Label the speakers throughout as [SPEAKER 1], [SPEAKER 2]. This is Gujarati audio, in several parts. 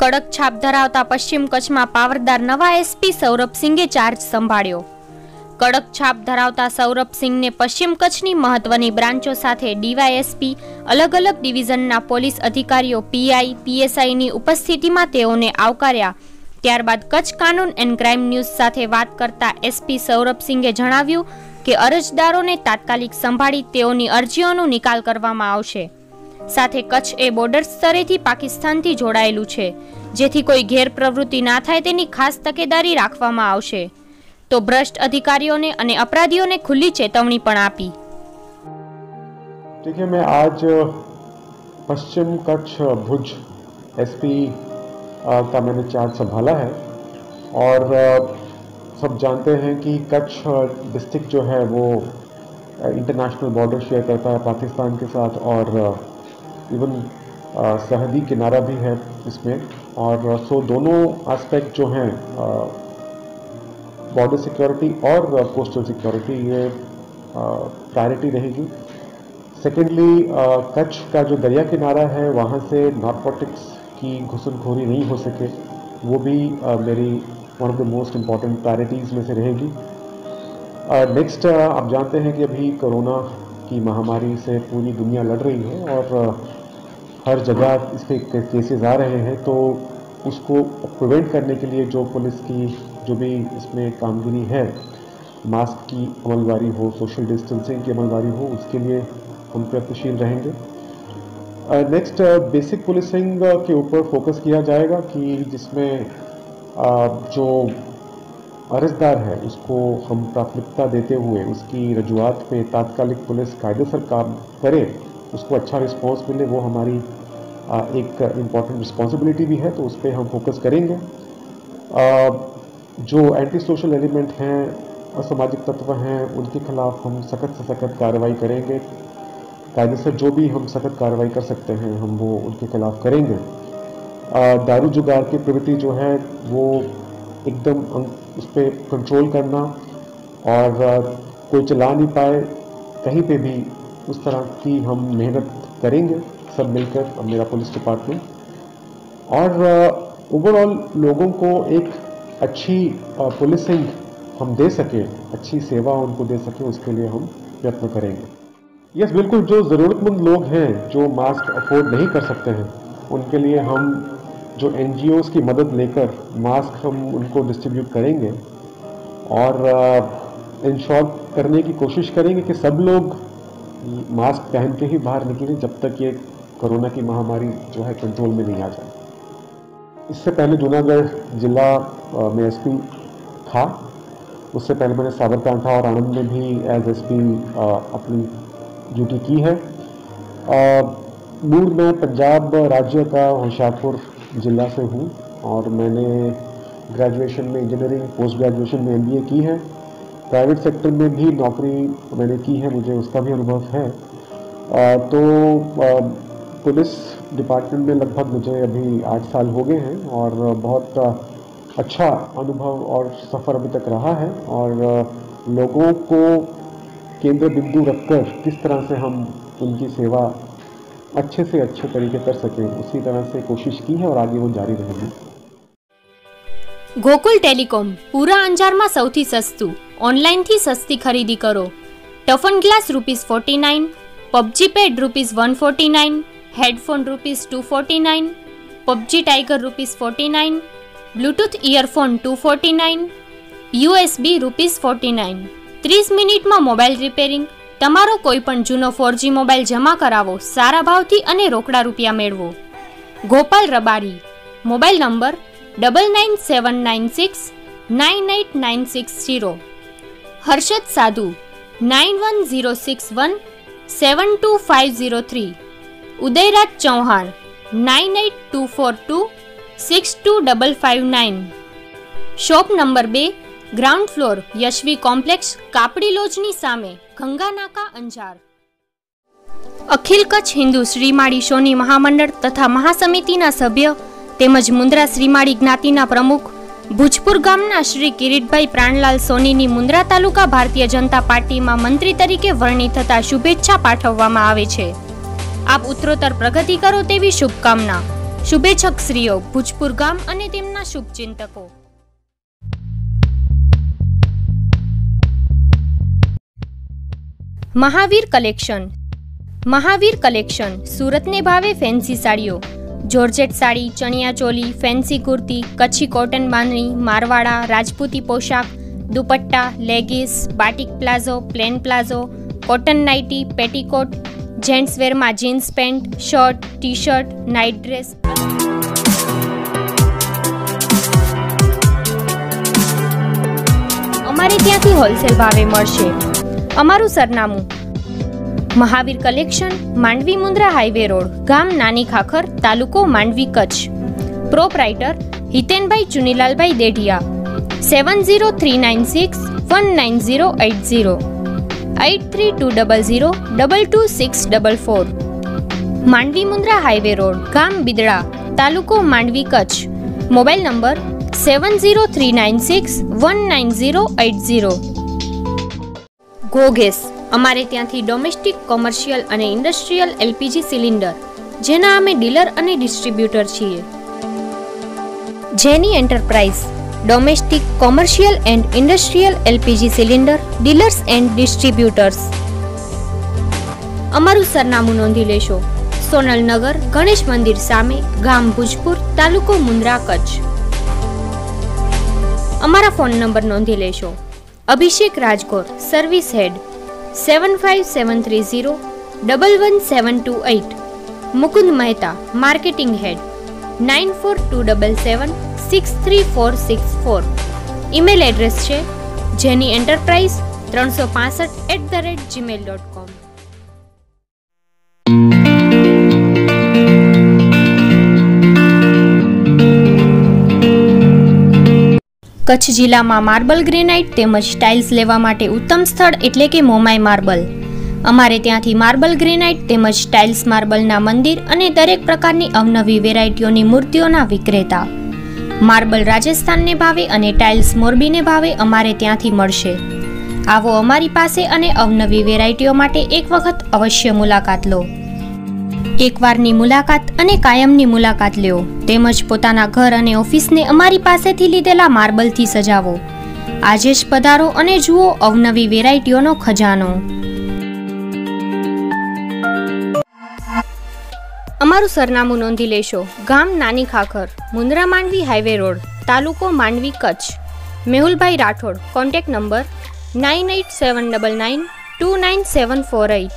[SPEAKER 1] કડક છાપ ધરાવતા પશ્ચિમ કચ્છમાં પાવરદાર નવા એસપી સૌરભસિંઘે ચાર્જ સંભાળ્યો। કડક છાપ ધરાવતા સૌરભસિંઘને પશ્ચિમ કચ્છની મહત્વની બ્રાન્ચો સાથે ડીવાયએસપી અલગ અલગ ડિવિઝનના પોલીસ અધિકારીઓ પીઆઈ પીએસઆઈની ઉપસ્થિતિમાં તેઓને આવકાર્યા। ત્યારબાદ કચ્છ કાનૂન એન્ડ ક્રાઇમ ન્યૂઝ સાથે વાત કરતા એસપી સૌરભસિંઘે જણાવ્યું કે અરજદારોને તાત્કાલિક સંભાળી તેઓની અરજીઓનો નિકાલ કરવામાં આવશે। સાથે કચ્છ એ બોર્ડર સ્તરેથી પાકિસ્તાનથી જોડાયેલું છે, જેથી કોઈ ગેરપ્રવૃત્તિ ના થાય તેની ખાસ તકેદારી રાખવામાં આવશે। તો ભ્રષ્ટ અધિકારીઓને અને अपराधियों खुली चेतावनी पण आपी।
[SPEAKER 2] देखिए, मैं आज पश्चिम कच्छ भुज एसपी का मैंने चार्ज संभाला है और सब जानते हैं कि कच्छ डिस्ट्रिक्ट जो है वो इंटरनेशनल बॉर्डर शेयर करता है पाकिस्तान के साथ और इवन सरहदी किनारा भी है इसमें, और सो दोनों एस्पेक्ट जो हैं बॉर्डर सिक्योरिटी और कोस्टल सिक्योरिटी ये प्रायोरिटी रहेगी। सेकेंडली, कच्छ का जो दरिया किनारा है वहाँ से नारकोटिक्स की घुसनखोरी नहीं हो सके, वो भी मेरी one of the most important priorities में से रहेगी। नेक्स्ट, आप जानते हैं कि अभी कोरोना की महामारी से पूरी दुनिया लड़ रही है और हर जगह इसके केसेस आ रहे हैं, तो उसको प्रिवेंट करने के लिए जो पुलिस की जो भी इसमें कामगिरी है, मास्क की अमलवारी हो, सोशल डिस्टेंसिंग की अमलवारी हो, उसके लिए हम प्रयत्नशील रहेंगे। नेक्स्ट, बेसिक पुलिसिंग के ऊपर फोकस किया जाएगा कि जिसमें जो अर्जदार है उसको हम प्राथमिकता देते हुए उसकी रजूआत पे तात्कालिक पुलिस कायदेसर काम करे, उसको अच्छा रिस्पॉन्स मिले, वो हमारी एक इम्पॉर्टेंट रिस्पॉन्सिबिलिटी भी है, तो उस पर हम फोकस करेंगे। जो एंटी सोशल एलिमेंट हैं, असामाजिक तत्व हैं, उनके खिलाफ हम सख्त से सख्त कार्रवाई करेंगे। कायदेसर जो भी हम सख्त कार्रवाई कर सकते हैं हम वो उनके खिलाफ करेंगे। दारू जुगार की प्रवृत्ति जो है वो एकदम उस पर कंट्रोल करना, और कोई चला नहीं पाए कहीं पे भी, उस तरह की हम मेहनत करेंगे सब मिलकर, मेरा पुलिस डिपार्टमेंट, और ओवरऑल लोगों को एक अच्छी पुलिसिंग हम दे सके, अच्छी सेवा उनको दे सके, उसके लिए हम प्रयत्न करेंगे। यस, बिल्कुल, जो ज़रूरतमंद लोग हैं जो मास्क अफोर्ड नहीं कर सकते हैं उनके लिए हम जो NGOs की मदद लेकर मास्क हम उनको डिस्ट्रीब्यूट करेंगे और इंश्योर करने की कोशिश करेंगे कि सब लोग मास्क पहन के ही बाहर निकलें जब तक ये कोरोना की महामारी जो है कंट्रोल में नहीं आ जाए। इससे पहले जूनागढ़ जिला में एसपी था, उससे पहले मैंने साबरकांठा और आनंद में भी एज एसपी अपनी ड्यूटी की है। मूल मैं पंजाब राज्य का होशियारपुर जिला से हूँ और मैंने ग्रेजुएशन में इंजीनियरिंग, पोस्ट ग्रेजुएशन में MBA की है। प्राइवेट सेक्टर में भी नौकरी मैंने की है, मुझे उसका भी अनुभव है। तो पुलिस डिपार्टमेंट में लगभग मुझे अभी 8 साल हो गए हैं और बहुत अच्छा अनुभव और सफ़र अभी तक रहा है, और लोगों को केंद्र बिंदु रखकर किस तरह से हम उनकी सेवा अच्छे से अच्छे तरीके कर सकें, उसी तरह से कोशिश की है और आगे वो जारी रहेगी।
[SPEAKER 1] गोकुल टेलिकॉम पूरा अंजार में सौथी सस्तु, ऑनलाइन थी सस्ती खरीदी करो। Toughen glass ₹49, PUBG pad ₹149, headphone ₹249, PUBG tiger ₹49, Bluetooth earphone $249, USB ₹49। 30 minute में मोबाइल रिपेरिंग, तमारो कोईपण जूनो 4G मोबाइल जमा करावो, सारा भावथी अने रोकड़ा रूपिया मेळवो। Gopal Rabari, mobile number 997969 98960। Harshad Sadhu 9106172503। Udayraj Chauhan 9824262559। Shop number 2, ground floor, Yashvi complex, Kapadi लोजनी सामे, गंगानाका, अंजार। अखिल कच्छ हिंदू श्रीमाળી सोनी महामंडळ तथा महासमितिना सभ्य તેમજ મુન્દ્રા શ્રીમાળી જ્ઞાતિના પ્રમુખ ભુજપુર ગામના શ્રી કિરીટભાઈ પ્રાણલાલ સોનીની મુન્દ્રા તાલુકા ભારતીય જનતા પાર્ટીમાં મંત્રી તરીકે વરણી થતા શુભેચ્છા પાઠવવામાં આવે છે। આપ ઉત્તરોત્તર પ્રગતિ કરો તેવી શુભકામના। શુભેચ્છક શ્રીઓ, ભુજપુર ગામ અને તેમના શુભચિંતકો. મહાવીર કલેક્શન સુરતને ભાવે ફેન્સી સાડીઓ, georgette sari, chaniya choli, fancy kurti, Kutchi cotton bandhani, Marwada, Rajputi પોશાક, dupatta, leggings, batik palazzo, plain palazzo, cotton nightie, petticoat, gents વેરમાં jeans pant, shirt, T shirt, night dress. અમારે ત્યાંથી હોલસેલ ભાવે મળશે. અમારું સરનામું: Mahavir collection, Mandvi Mundra highway road, ગામ નાની ખાખર, તાલુકો Mandvi, Kutch. Proprietor Hitenbhai Chunilalbhai Dedhiya. 7039619080, 8320022644. Mandvi Mundra highway road, ગામ બિદડા, તાલુકો Mandvi, Kutch. Mobile number 7039619080. Go gas, અમારે ત્યાંથી ડોમેસ્ટિક, કોમર્શિયલ અને ઇન્ડસ્ટ્રીયલ એલપીજી સિલિન્ડર, જેના અમે ડીલર અને ડિસ્ટ્રીબ્યુટર છીએ. જેની enterprise, domestic, commercial and industrial LPG cylinder dealers and distributors. અમારું સરનામું નોંધી લેશો: સોનલનગર, ગણેશ મંદિર સામે, ગામ ભુજપુર, તાલુકો મુન્દ્રા, કચ્છ. અમારા ફોન નંબર નોંધી લેશો: Abhishek Rajgor, service head, 7573011728. Mukund Mehta, marketing head, 9427763464. Email address છે જેની એન્ટરપ્રાઇઝ 365@gmail.com. કચ્છ જિલ્લામાં માર્બલ ગ્રેનાઇટ તેમજ ટાઇલ્સ લેવા માટે ઉત્તમ સ્થળ એટલે કે મોમાઈ માર્બલ. અમારે ત્યાંથી માર્બલ ગ્રેનાઇટ તેમજ ટાઇલ્સ માર્બલના મંદિર અને દરેક પ્રકારની અવનવી વેરાયટીઓની મૂર્તિઓના વિક્રેતા. માર્બલ રાજસ્થાનને ભાવે અને ટાઇલ્સ મોરબીને ભાવે અમારે ત્યાંથી મળશે. આવો અમારી પાસે અને અવનવી વેરાયટીઓ માટે એક વખત અવશ્ય મુલાકાત લો. એકવારની મુલાકાત અને કાયમની મુલાકાત લ્યો, તેમજ પોતાના ઘર અને ઓફિસને અમારી પાસેથી લીધેલા માર્બલથી સજાવો. આજે જ પધારો અને જુઓ અવનવી વેરાયટીઓનો ખજાનો. અમારું સરનામું નોંધી લેશો: ગામ નાની ખાખર, મુન્દ્રા માંડવી હાઈવે રોડ, તાલુકો માંડવી, કચ્છ. મેહુલભાઈ રાઠોડ. Contact number 9879929748.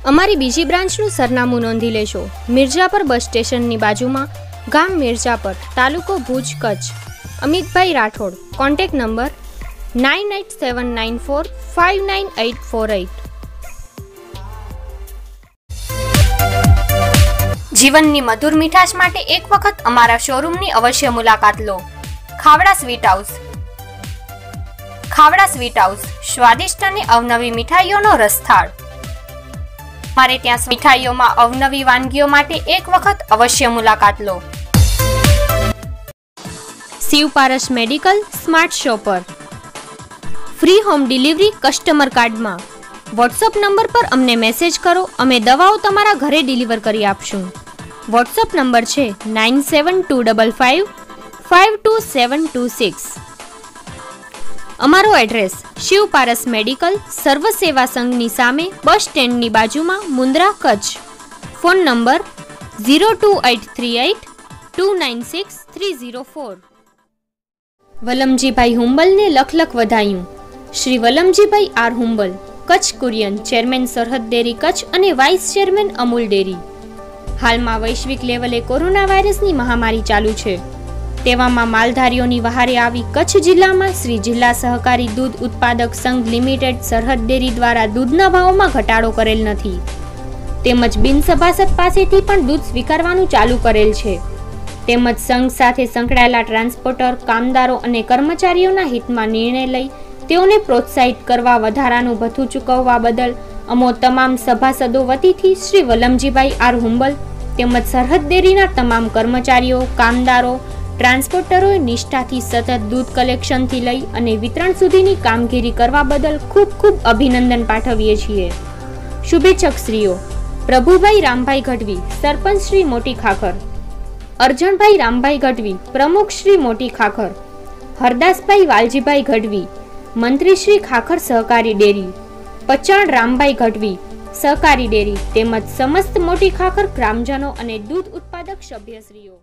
[SPEAKER 1] અમારી બીજી બ્રાન્ચનું સરનામું નોંધી લેશો: મિર્જાપર બસ સ્ટેશનની બાજુમાં, ગામ મિર્જાપર, તાલુકો ભુજ, કચ્છ. અમિતભાઈ રાઠોડ. Contact number 9879459848. જીવનની મધુર મીઠાશ માટે એક વખત અમારા શોરૂમની અવશ્ય મુલાકાત લો. Khavda sweet house. Khavda sweet house સ્વાદિષ્ટ અને અવનવી મીઠાઈઓનો રસથાળ. અમારે ત્યાં મીઠાઈઓમાં અવનવી વાનગીઓ માટે એક વખત અવશ્ય મુલાકાત લો. Shivparas medical smart shopper. Free home delivery customer કાર્ડમાં. વોટ્સઅપ નંબર પર અમને મેસેજ કરો, અમે દવાઓ તમારા ઘરે ડિલિવર કરી આપશું. વોટ્સઅપ નંબર છે 9725552726. અમારો એડ્રેસ: શિવપારસ મેડિકલ, સર્વ સેવા સંઘની સામે, બસ સ્ટેન્ડની બાજુમાં, મુન્દ્રા, કચ્છ. Phone number 02838296304. વલમજીભાઈ હુંબલને લખ વધાયું. Shri Valamjibhai R Humbal, Kutch Kurien, chairman Sarhad dairy Kutch અને વાઇસ ચેરમેન અમૂલ ડેરી. હાલમાં વૈશ્વિક લેવલે કોરોના વાયરસની મહામારી ચાલુ છે. તેવામાં માલધારીઓની વહારે આવી કચ્છ જિલ્લામાં શ્રી જિલ્લા સહકારી દૂધ ઉત્પાદક સંઘ લિમિટેડ સરહદ ડેરી દ્વારા દૂધના ભાવોમાં ઘટાડો કરેલ નથી, તેમજ બિનસભાસદ પાસેથી પણ દૂધ સ્વીકારવાનું ચાલુ કરેલ છે. તેમજ સંઘ સાથે સંકળાયેલા ટ્રાન્સપોર્ટર, કામદારો અને કર્મચારીઓના હિતમાં નિર્ણય લઈ તેઓને પ્રોત્સાહિત કરવા વધારાનું ભથ્થું ચૂકવવા બદલ અમો તમામ સભાસદો વતીથી શ્રી વલમજીભાઈ આર હુંબલ તેમજ સરહદ ડેરીના તમામ કર્મચારીઓ, કામદારો, ટ્રાન્સપોર્ટરોએ નિષ્ઠાથી સતત દૂધ કલેક્શનથી લઈ અને વિતરણ સુધીની કામગીરી કરવા બદલ ખૂબ ખૂબ અભિનંદન પાઠવીએ છીએ. શુભેચ્છક શ્રીઓ, પ્રભુભાઈ રામભાઈ ગઢવી, સરપંચ શ્રી મોટી ખાખર, અરજણભાઈ રામભાઈ ગઢવી, પ્રમુખ શ્રી મોટી ખાખર, હરદાસભાઈ વાલજીભાઈ ગઢવી, મંત્રી શ્રી ખાખર સહકારી ડેરી, પચાણ રામભાઈ ગઢવી, સહકારી ડેરી તેમજ સમસ્ત મોટી ખાખર ગ્રામજનો અને દૂધ ઉત્પાદક સભ્યશ્રીઓ